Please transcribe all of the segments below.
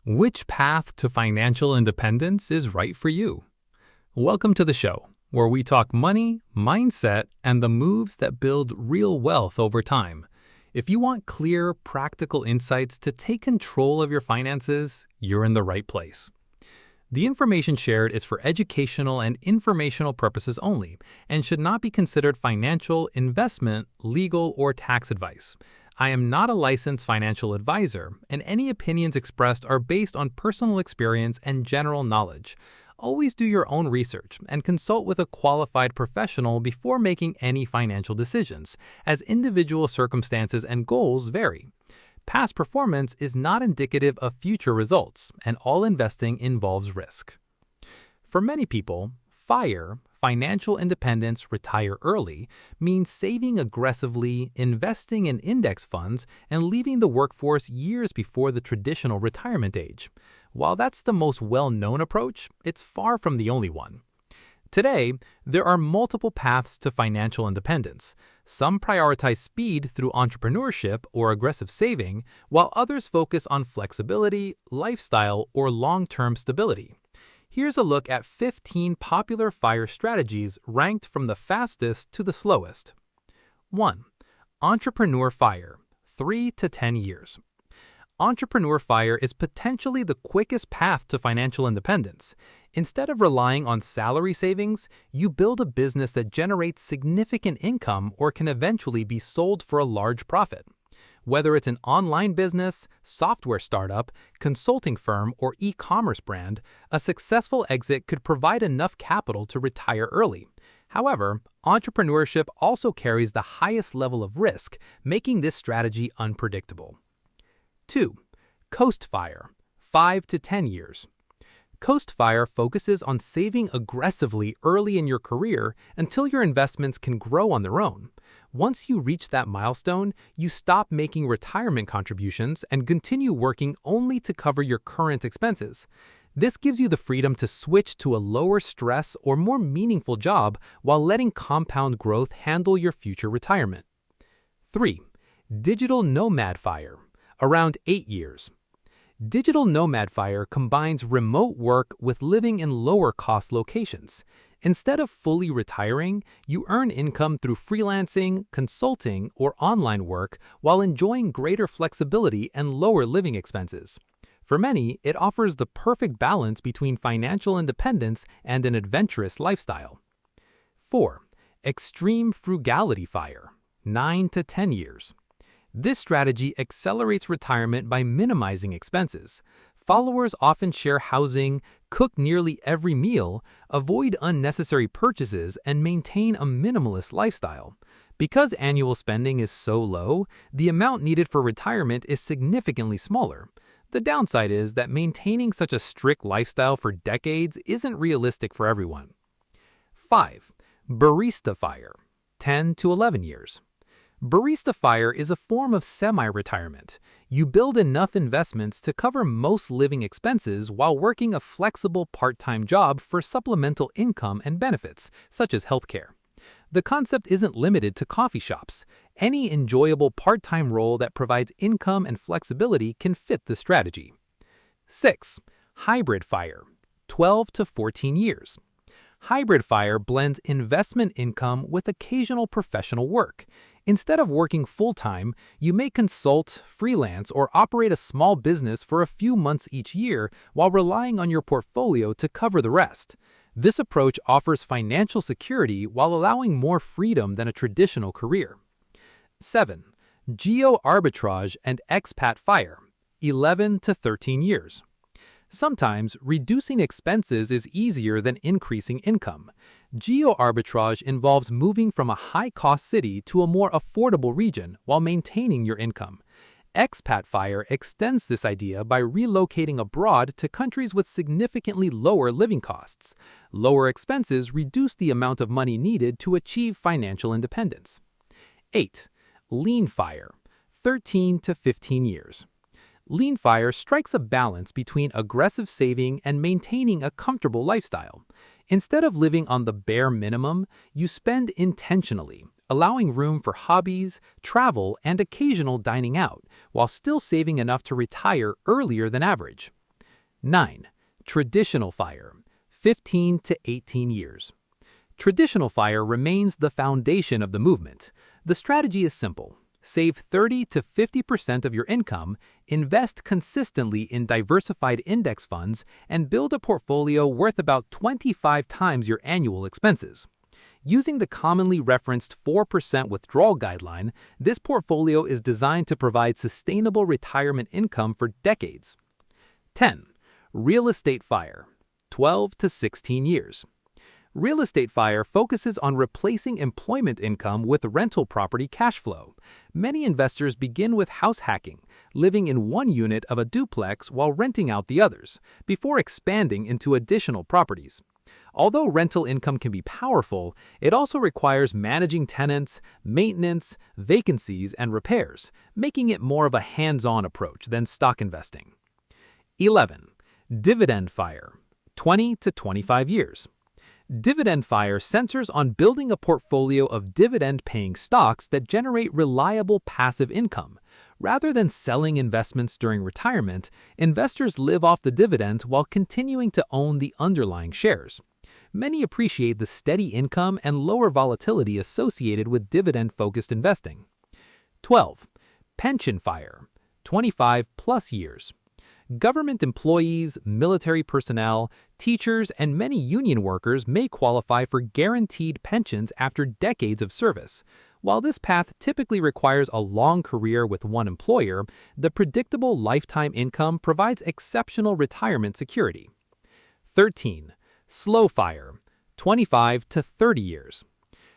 Which path to financial independence is right for you? Welcome to the show, where we talk money, mindset, and the moves that build real wealth over time. If you want clear, practical insights to take control of your finances, you're in the right place. The information shared is for educational and informational purposes only and should not be considered financial, investment, legal, or tax advice. I am not a licensed financial advisor, and any opinions expressed are based on personal experience and general knowledge. Always do your own research and consult with a qualified professional before making any financial decisions, as individual circumstances and goals vary. Past performance is not indicative of future results, and all investing involves risk. For many people, financial independence, retire early, means saving aggressively, investing in index funds, and leaving the workforce years before the traditional retirement age. While that's the most well-known approach, it's far from the only one. Today, there are multiple paths to financial independence. Some prioritize speed through entrepreneurship or aggressive saving, while others focus on flexibility, lifestyle, or long-term stability. Here's a look at 15 popular FIRE strategies ranked from the fastest to the slowest. 1. Entrepreneur FIRE, 3 to 10 years. Entrepreneur FIRE is potentially the quickest path to financial independence. Instead of relying on salary savings, you build a business that generates significant income or can eventually be sold for a large profit. Whether it's an online business, software startup, consulting firm, or e-commerce brand, a successful exit could provide enough capital to retire early. However, entrepreneurship also carries the highest level of risk, making this strategy unpredictable. 2. Coast FIRE, 5 to 10 years. Coast FIRE focuses on saving aggressively early in your career until your investments can grow on their own. Once you reach that milestone, you stop making retirement contributions and continue working only to cover your current expenses. This gives you the freedom to switch to a lower stress or more meaningful job while letting compound growth handle your future retirement. 3. Digital Nomad FIRE, around 8 years. Digital Nomad FIRE combines remote work with living in lower-cost locations. Instead of fully retiring, you earn income through freelancing, consulting, or online work while enjoying greater flexibility and lower living expenses. For many, it offers the perfect balance between financial independence and an adventurous lifestyle. 4. Extreme Frugality FIRE, 9 to 10 years. This strategy accelerates retirement by minimizing expenses. Followers often share housing, cook nearly every meal, avoid unnecessary purchases, and maintain a minimalist lifestyle. Because annual spending is so low, the amount needed for retirement is significantly smaller. The downside is that maintaining such a strict lifestyle for decades isn't realistic for everyone. 5. Barista FIRE, 10 to 11 years. Barista FIRE is a form of semi-retirement. You build enough investments to cover most living expenses while working a flexible part-time job for supplemental income and benefits, such as healthcare. The concept isn't limited to coffee shops. Any enjoyable part-time role that provides income and flexibility can fit the strategy. 6. Hybrid FIRE, 12 to 14 years. Hybrid FIRE blends investment income with occasional professional work. Instead of working full-time, you may consult, freelance, or operate a small business for a few months each year while relying on your portfolio to cover the rest. This approach offers financial security while allowing more freedom than a traditional career. 7. Geo Arbitrage and Expat FIRE, 11 to 13 years. Sometimes, reducing expenses is easier than increasing income. Geo-arbitrage involves moving from a high-cost city to a more affordable region while maintaining your income. Expat FIRE extends this idea by relocating abroad to countries with significantly lower living costs. Lower expenses reduce the amount of money needed to achieve financial independence. 8. Lean FIRE, 13 to 15 years. Lean FIRE strikes a balance between aggressive saving and maintaining a comfortable lifestyle. Instead of living on the bare minimum, you spend intentionally, allowing room for hobbies, travel, and occasional dining out, while still saving enough to retire earlier than average. 9. Traditional FIRE, 15 to 18 years. Traditional FIRE remains the foundation of the movement. The strategy is simple. Save 30 to 50% of your income, invest consistently in diversified index funds, and build a portfolio worth about 25 times your annual expenses. Using the commonly referenced 4% withdrawal guideline, this portfolio is designed to provide sustainable retirement income for decades. 10. Real estate FIRE, 12 to 16 years. Real estate FIRE focuses on replacing employment income with rental property cash flow. Many investors begin with house hacking, living in one unit of a duplex while renting out the others, before expanding into additional properties. Although rental income can be powerful, it also requires managing tenants, maintenance, vacancies, and repairs, making it more of a hands-on approach than stock investing. 11. Dividend FIRE, 20 to 25 years. Dividend FIRE centers on building a portfolio of dividend-paying stocks that generate reliable passive income. Rather than selling investments during retirement, investors live off the dividend while continuing to own the underlying shares. Many appreciate the steady income and lower volatility associated with dividend-focused investing. 12. Pension FIRE, 25-plus years. Government employees, military personnel, teachers, and many union workers may qualify for guaranteed pensions after decades of service. While this path typically requires a long career with one employer, the predictable lifetime income provides exceptional retirement security. 13. Slow FIRE, 25 to 30 years.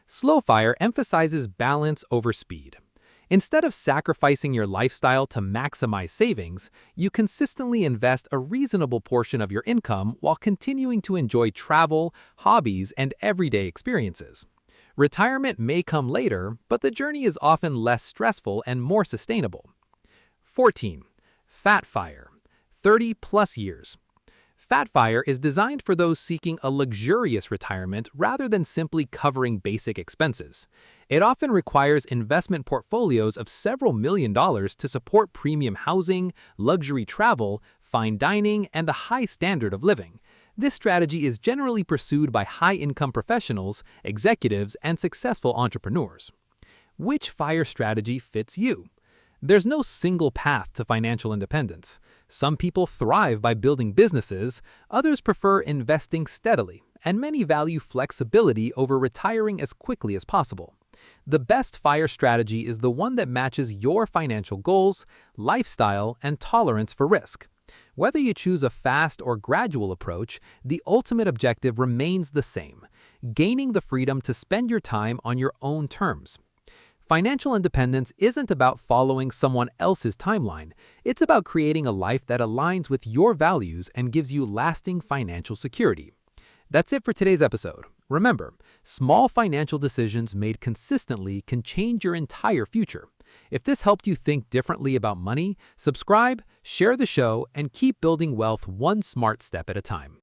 Slow FIRE emphasizes balance over speed. Instead of sacrificing your lifestyle to maximize savings, you consistently invest a reasonable portion of your income while continuing to enjoy travel, hobbies, and everyday experiences. Retirement may come later, but the journey is often less stressful and more sustainable. 14. Fat FIRE, 30-plus years. Fat FIRE is designed for those seeking a luxurious retirement rather than simply covering basic expenses. It often requires investment portfolios of several $1,000,000 to support premium housing, luxury travel, fine dining, and a high standard of living. This strategy is generally pursued by high-income professionals, executives, and successful entrepreneurs. Which FIRE strategy fits you? There's no single path to financial independence. Some people thrive by building businesses, others prefer investing steadily, and many value flexibility over retiring as quickly as possible. The best FIRE strategy is the one that matches your financial goals, lifestyle, and tolerance for risk. Whether you choose a fast or gradual approach, the ultimate objective remains the same: gaining the freedom to spend your time on your own terms. Financial independence isn't about following someone else's timeline. It's about creating a life that aligns with your values and gives you lasting financial security. That's it for today's episode. Remember, small financial decisions made consistently can change your entire future. If this helped you think differently about money, subscribe, share the show, and keep building wealth one smart step at a time.